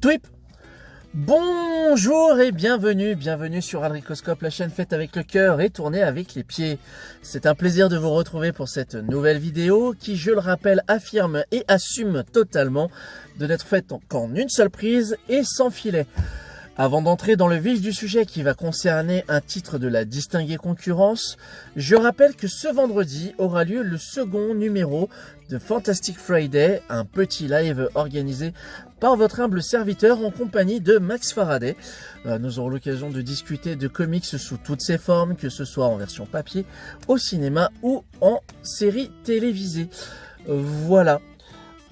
Twip. Bonjour et bienvenue sur Aldricoscope, la chaîne faite avec le cœur et tournée avec les pieds. C'est un plaisir de vous retrouver pour cette nouvelle vidéo qui, je le rappelle, affirme et assume totalement de n'être faite qu'en une seule prise et sans filet. Avant d'entrer dans le vif du sujet qui va concerner un titre de la distinguée concurrence, je rappelle que ce vendredi aura lieu le second numéro de Fantastic Friday, un petit live organisé par votre humble serviteur en compagnie de Max Faraday. Nous aurons l'occasion de discuter de comics sous toutes ses formes, que ce soit en version papier, au cinéma ou en série télévisée. Voilà.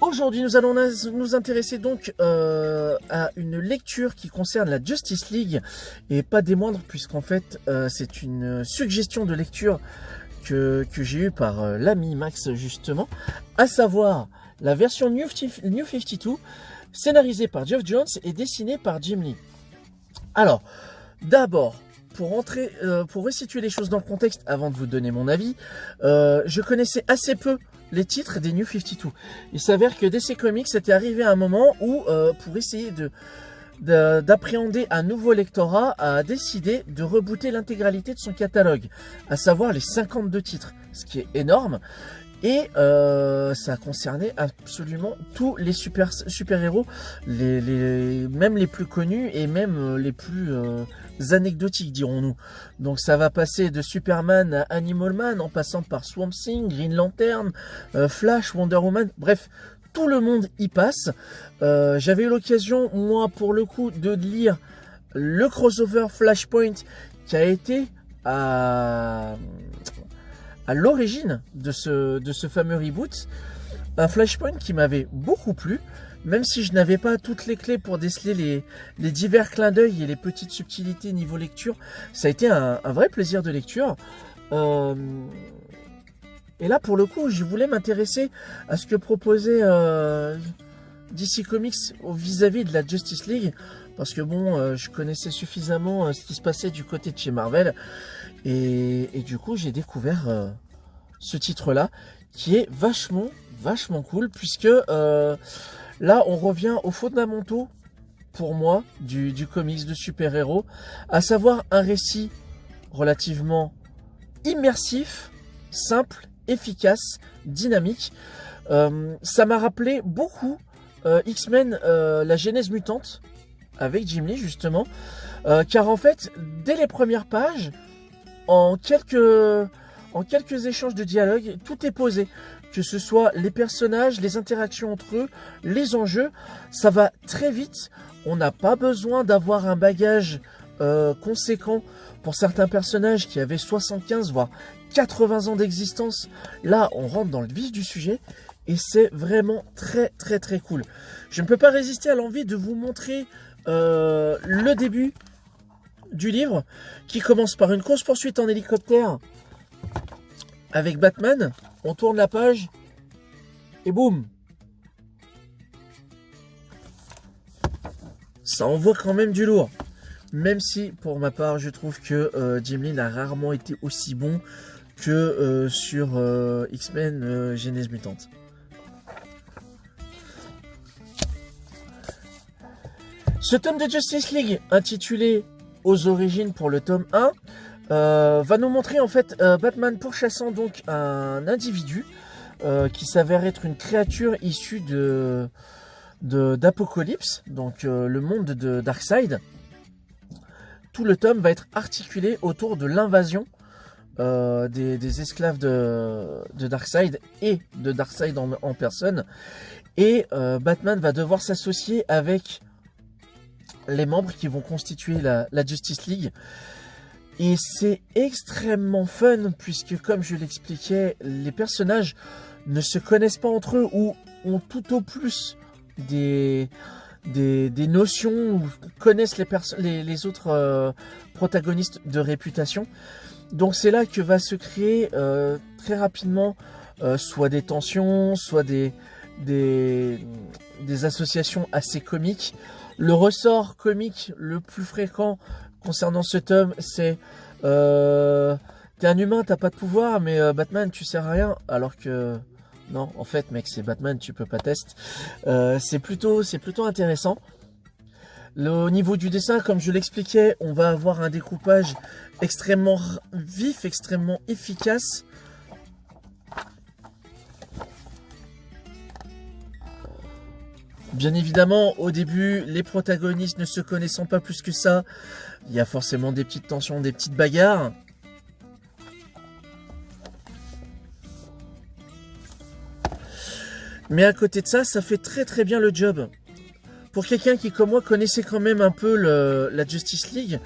Aujourd'hui, nous allons nous intéresser donc à une lecture qui concerne la Justice League, et pas des moindres, puisqu'en fait, c'est une suggestion de lecture que j'ai eue par l'ami Max, justement, à savoir la version New 52, scénarisée par Geoff Johns et dessinée par Jim Lee. Alors, d'abord, pour resituer les choses dans le contexte, avant de vous donner mon avis, je connaissais assez peu les titres des New 52. Il s'avère que DC Comics était arrivé à un moment où, pour essayer d'appréhender un nouveau lectorat, a décidé de rebooter l'intégralité de son catalogue, à savoir les 52 titres, ce qui est énorme. Et ça a concerné absolument tous les super-héros, même les plus connus et même les plus anecdotiques, dirons-nous. Donc ça va passer de Superman à Animal Man, en passant par Swamp Thing, Green Lantern, Flash, Wonder Woman, bref, tout le monde y passe. J'avais eu l'occasion, moi, pour le coup, de lire le crossover Flashpoint qui a été à l'origine de ce fameux reboot. Un Flashpoint qui m'avait beaucoup plu, même si je n'avais pas toutes les clés pour déceler les divers clins d'œil et les petites subtilités niveau lecture. Ça a été un vrai plaisir de lecture. Et là, pour le coup, je voulais m'intéresser à ce que proposait DC Comics vis-à-vis de la Justice League, parce que bon, je connaissais suffisamment ce qui se passait du côté de chez Marvel, et du coup, j'ai découvert ce titre-là, qui est vachement cool, puisque là, on revient aux fondamentaux, pour moi, du comics de super-héros, à savoir un récit relativement immersif, simple, efficace, dynamique. Ça m'a rappelé beaucoup X-Men, la genèse mutante, avec Jim Lee, justement, car en fait, dès les premières pages, en quelques échanges de dialogue, tout est posé. Que ce soit les personnages, les interactions entre eux, les enjeux, ça va très vite. On n'a pas besoin d'avoir un bagage conséquent pour certains personnages qui avaient 75 voire 80 ans d'existence. Là, on rentre dans le vif du sujet et c'est vraiment très cool. Je ne peux pas résister à l'envie de vous montrer le début du livre, qui commence par une course-poursuite en hélicoptère avec Batman. On tourne la page et boum, ça envoie quand même du lourd. Même si, pour ma part, je trouve que Jim Lee n'a rarement été aussi bon que sur X-Men Genèse Mutante. Ce tome de Justice League, intitulé Aux origines pour le tome 1, va nous montrer en fait Batman pourchassant donc un individu qui s'avère être une créature issue d'Apocalypse, donc le monde de Darkseid. Tout le tome va être articulé autour de l'invasion des esclaves de Darkseid et de Darkseid en personne. Et Batman va devoir s'associer avec les membres qui vont constituer la Justice League. Et c'est extrêmement fun, puisque comme je l'expliquais, les personnages ne se connaissent pas entre eux, ou ont tout au plus des notions, ou connaissent les autres protagonistes de réputation. Donc c'est là que va se créer très rapidement soit des tensions, soit des associations assez comiques. Le ressort comique le plus fréquent concernant ce tome, c'est t'es un humain, t'as pas de pouvoir, mais Batman, tu sers à rien. Alors que non, en fait, mec, c'est Batman, tu peux pas tester. C'est plutôt intéressant. Au niveau du dessin, comme je l'expliquais, on va avoir un découpage extrêmement vif, extrêmement efficace. Bien évidemment, au début, les protagonistes ne se connaissant pas plus que ça, il y a forcément des petites tensions, des petites bagarres. Mais à côté de ça, ça fait très bien le job. Pour quelqu'un qui, comme moi, connaissait quand même un peu la Justice League,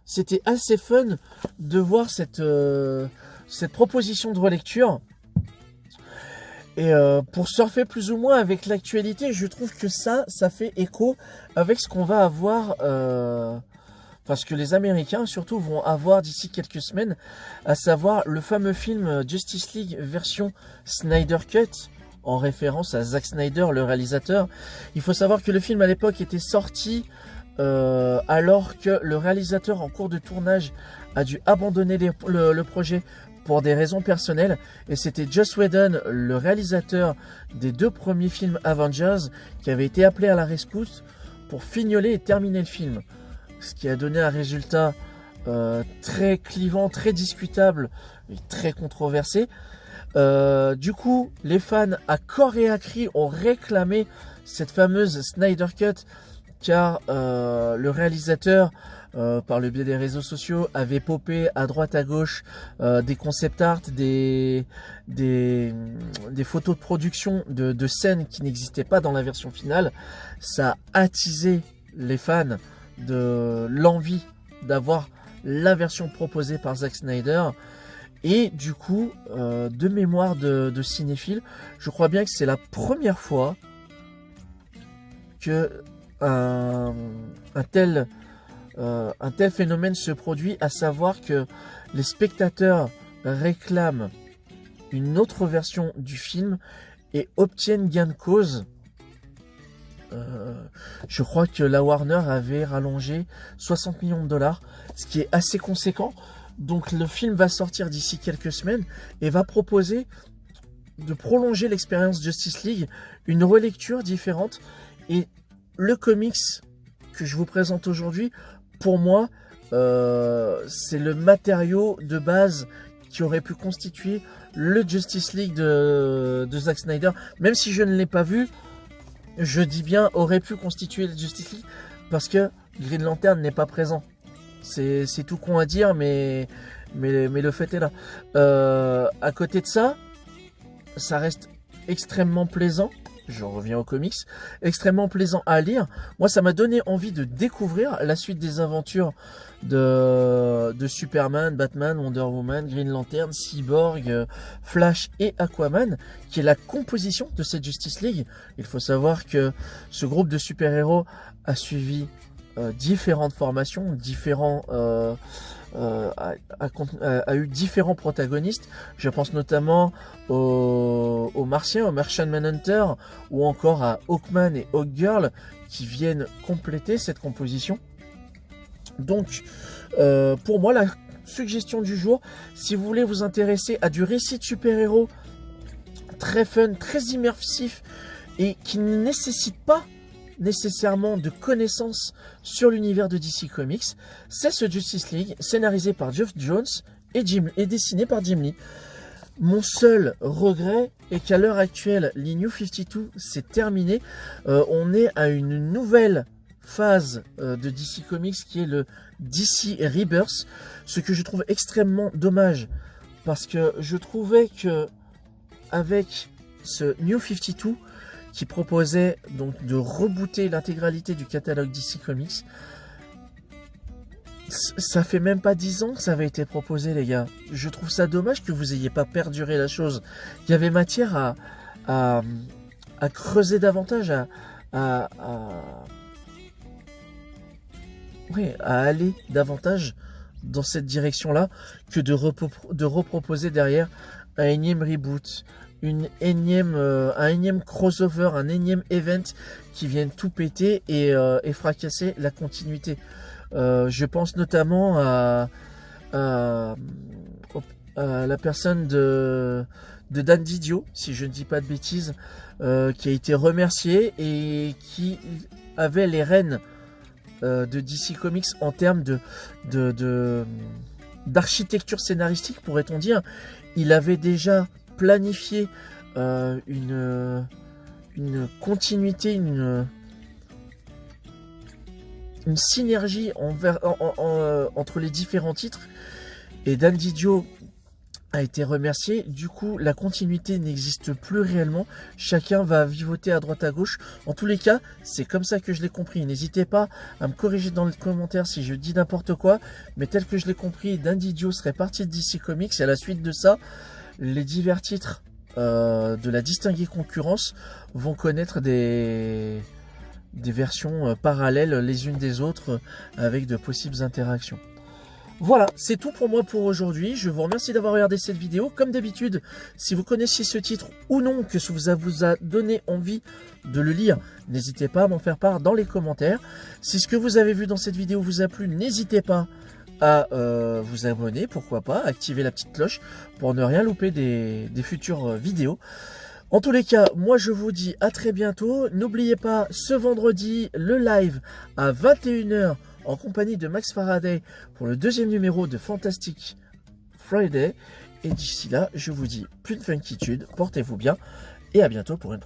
c'était assez fun de voir cette proposition de relecture. Et pour surfer plus ou moins avec l'actualité, je trouve que ça fait écho avec ce qu'on va avoir, enfin ce que les Américains surtout vont avoir d'ici quelques semaines, à savoir le fameux film Justice League version Snyder Cut, en référence à Zack Snyder, le réalisateur. Il faut savoir que le film à l'époque était sorti alors que le réalisateur en cours de tournage a dû abandonner le projet pour des raisons personnelles, et c'était Joss Whedon, le réalisateur des 2 premiers films Avengers, qui avait été appelé à la rescousse pour fignoler et terminer le film. Ce qui a donné un résultat très clivant, très discutable et très controversé. Du coup, les fans à corps et à cri ont réclamé cette fameuse Snyder Cut, car le réalisateur, par le biais des réseaux sociaux, avait popé à droite à gauche des concept art, des photos de production de scènes qui n'existaient pas dans la version finale. Ça a attisé les fans de l'envie d'avoir la version proposée par Zack Snyder. Et du coup, de mémoire de cinéphile, je crois bien que c'est la première fois que un tel phénomène se produit, à savoir que les spectateurs réclament une autre version du film et obtiennent gain de cause. Je crois que la Warner avait rallongé 60 millions de dollars, ce qui est assez conséquent. Donc le film va sortir d'ici quelques semaines et va proposer de prolonger l'expérience Justice League, une relecture différente. Et le comics que je vous présente aujourd'hui, pour moi, c'est le matériau de base qui aurait pu constituer le Justice League de Zack Snyder. Même si je ne l'ai pas vu, je dis bien aurait pu constituer le Justice League, parce que Green Lantern n'est pas présent. C'est tout con à dire, mais le fait est là. À côté de ça, ça reste extrêmement plaisant. Je reviens aux comics, extrêmement plaisant à lire. Moi, ça m'a donné envie de découvrir la suite des aventures de Superman, Batman, Wonder Woman, Green Lantern, Cyborg, Flash et Aquaman, qui est la composition de cette Justice League. Il faut savoir que ce groupe de super-héros a suivi différentes formations, a eu différents protagonistes. Je pense notamment aux Martiens, aux Martian Manhunter, ou encore à Hawkman et Hawkgirl, qui viennent compléter cette composition. Donc, pour moi, la suggestion du jour, si vous voulez vous intéresser à du récit de super-héros très fun, très immersif, et qui ne nécessite pas nécessairement de connaissances sur l'univers de DC Comics, c'est ce Justice League, scénarisé par Geoff Johns et dessiné par Jim Lee. Mon seul regret est qu'à l'heure actuelle, les New 52, c'est terminé. On est à une nouvelle phase de DC Comics qui est le DC Rebirth, ce que je trouve extrêmement dommage, parce que je trouvais que avec ce New 52 qui proposait donc de rebooter l'intégralité du catalogue DC Comics, ça fait même pas 10 ans que ça avait été proposé, les gars. Je trouve ça dommage que vous ayez pas perduré la chose. Il y avait matière à creuser davantage, à aller davantage dans cette direction-là, que de reproposer derrière un énième reboot, un énième crossover, un énième event qui vienne tout péter et fracasser la continuité. Je pense notamment à la personne de Dan Didio, si je ne dis pas de bêtises, qui a été remercié et qui avait les rênes de DC Comics en termes d'architecture scénaristique, pourrait-on dire. Il avait déjà planifié une continuité, une synergie entre les différents titres. Et Dan Didio a été remercié. Du coup, la continuité n'existe plus réellement. Chacun va vivoter à droite à gauche. En tous les cas, c'est comme ça que je l'ai compris. N'hésitez pas à me corriger dans les commentaires si je dis n'importe quoi. Mais tel que je l'ai compris, Dan Didio serait parti de DC Comics. Et à la suite de ça, les divers titres de la distinguée concurrence vont connaître des versions parallèles les unes des autres avec de possibles interactions. Voilà, c'est tout pour moi pour aujourd'hui. Je vous remercie d'avoir regardé cette vidéo. Comme d'habitude, si vous connaissiez ce titre ou non, que ça vous a donné envie de le lire, n'hésitez pas à m'en faire part dans les commentaires. Si ce que vous avez vu dans cette vidéo vous a plu, n'hésitez pas à vous abonner, pourquoi pas, activer la petite cloche pour ne rien louper des futures vidéos. En tous les cas, moi je vous dis à très bientôt. N'oubliez pas, ce vendredi, le live à 21 h en compagnie de Max Faraday pour le 2e numéro de Fantastic Friday. Et d'ici là, je vous dis plus de funkitude, portez-vous bien et à bientôt pour une prochaine.